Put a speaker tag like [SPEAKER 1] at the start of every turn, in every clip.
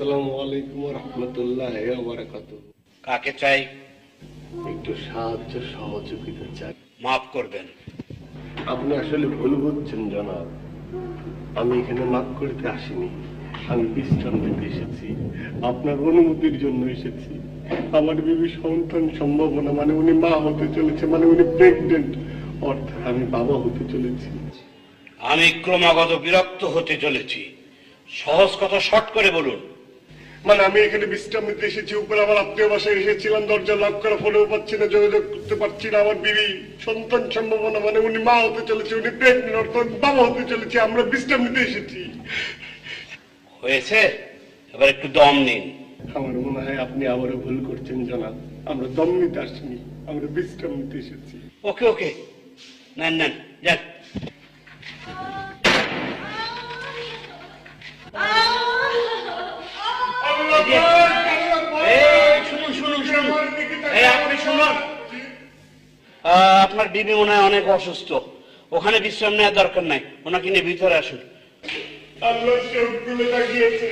[SPEAKER 1] আসসালামু আলাইকুম ওয়া রাহমাতুল্লাহি ওয়া বারাকাতুহু।
[SPEAKER 2] কাকে চাই?
[SPEAKER 1] একটু সাহায্য সহযোগিতা চাই।
[SPEAKER 2] মাফ করবেন,
[SPEAKER 1] আপনি আসলে ভুল বুঝছেন জনাব। আমি এখানে মাফ করতে আসিনি, আমি বিশ্রাম নিতে এসেছি। আপনার অনুমতির জন্য এসেছি। আমার বিবি সন্তান সম্ভাবনা, মানে উনি মা হতে চলেছে, মানে উনি প্রেগনেন্ট, অর্থাৎ আমি বাবা হতে চলেছি।
[SPEAKER 2] আমি ক্রমাগত বিরক্ত হতে চলেছি। সহজ কথা শর্ট করে বলুন।
[SPEAKER 1] মানে আমি এখানে বিশ্রাম নিতে এসেছি, উপরে আমার আত্মীয় বাসায় এসেছিলাম, দরজা লক করা, ফোনেও পাচ্ছি না, যোগাযোগ করতে পারছি না। আমার বিবি সন্তান সম্ভাবনা, মানে উনি মা হতে চলেছে, উনি প্রেগনেন্ট, অর্থাৎ বাবা হতে চলেছে। আমরা বিশ্রাম নিতে এসেছি।
[SPEAKER 2] হয়েছে, এবার একটু দম নিন।
[SPEAKER 1] আমার মনে হয় আপনি আবারও ভুল করছেন জনাব। আমরা দম নিতে আসিনি, আমরা বিশ্রাম নিতে এসেছি।
[SPEAKER 2] ওকে ওকে, নেন নেন, যান। শুনুন শুনুন শুনুন, আপনি শুনুন। আপনার বিবি মনে হয় অনেক অসুস্থ, ওখানে বিশ্রাম নেওয়ার দরকার নাই, ওনাকে নিয়ে ভিতরে আসুন।
[SPEAKER 1] আল্লাহ চোখগুলো লাগিয়েছে।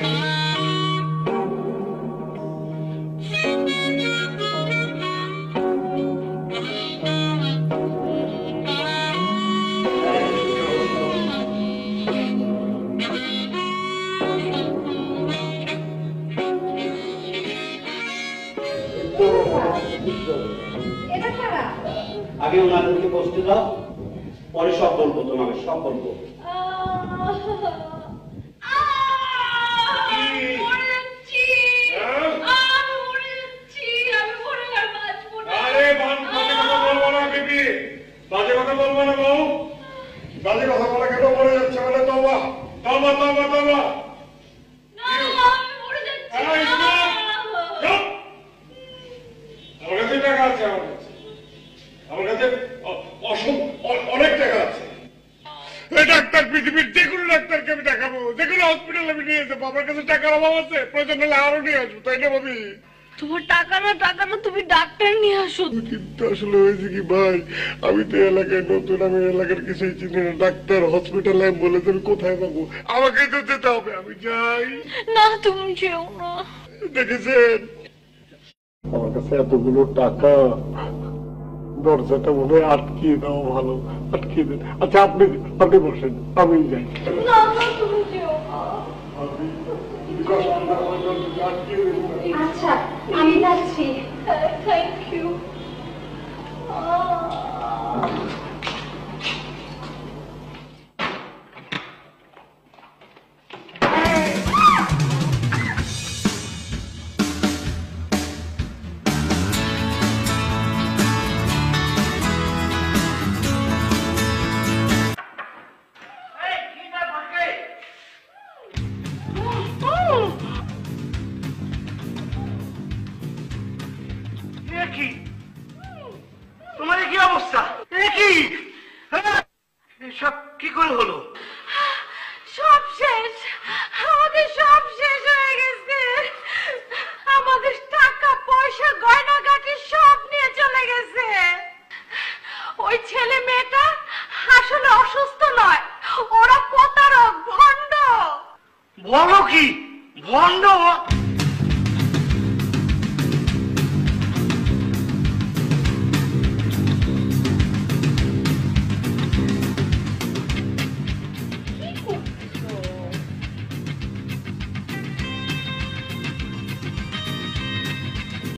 [SPEAKER 2] আগে ওনাদেরকে বসতে দাও, পরে সব বলবো, তোমাকে সব বলবো।
[SPEAKER 1] বাজে কথা বলবো না বউ, বাজে কথা বলা কেন মরে যাচ্ছে, মানে তওবা তওবা তওবা তওবা। আমার কাছে টাকা আছে, আমার কাছে অনেক টাকা আছে। এই ডাক্তার, পৃথিবীর যে কোনো ডাক্তারকে আমি দেখাবো, যে কোনো হসপিটালে আমি নিয়ে যাবো। আমার কাছে টাকার অভাব আছে, প্রয়োজন হলে আরো নিয়ে আসবো, তাই না ভাবি?
[SPEAKER 3] তোমার টাকা না, তুমি ডাক্তার নিয়ে আসো।
[SPEAKER 1] কিন্তু আসলে হয়েছে কি ভাই, আমি তো এলাকায় নতুন, আমি এলাকার কিছুই চিনি না। ডাক্তার, হসপিটালে বলে আমি কোথায় পাবো? আমাকে তো যেতে হবে, আমি যাই।
[SPEAKER 3] না তুমি যেও না।
[SPEAKER 1] দেখেছেন আমার কাছে এতগুলো টাকা, দরজাটা মনে হয় আটকিয়ে দাও, ভালো আটকিয়ে দেন। আচ্ছা আপনি বসেন, আমি যাই।
[SPEAKER 3] না তুমি যেও না।
[SPEAKER 4] আচ্ছা আমি যাচ্ছি।
[SPEAKER 3] Thank you.
[SPEAKER 2] তোমার কি অবস্থা? এসব কি করে হলো?
[SPEAKER 3] সব শেষ, আমাদের সব শেষ হয়ে গেছে। আমাদের টাকা পয়সা গয়নাগাটি সব নিয়ে চলে গেছে। ওই ছেলে মেয়েটা আসলে অসুস্থ নয়, ওরা প্রতারক, ভণ্ড।
[SPEAKER 2] বলো কি? ভণ্ড?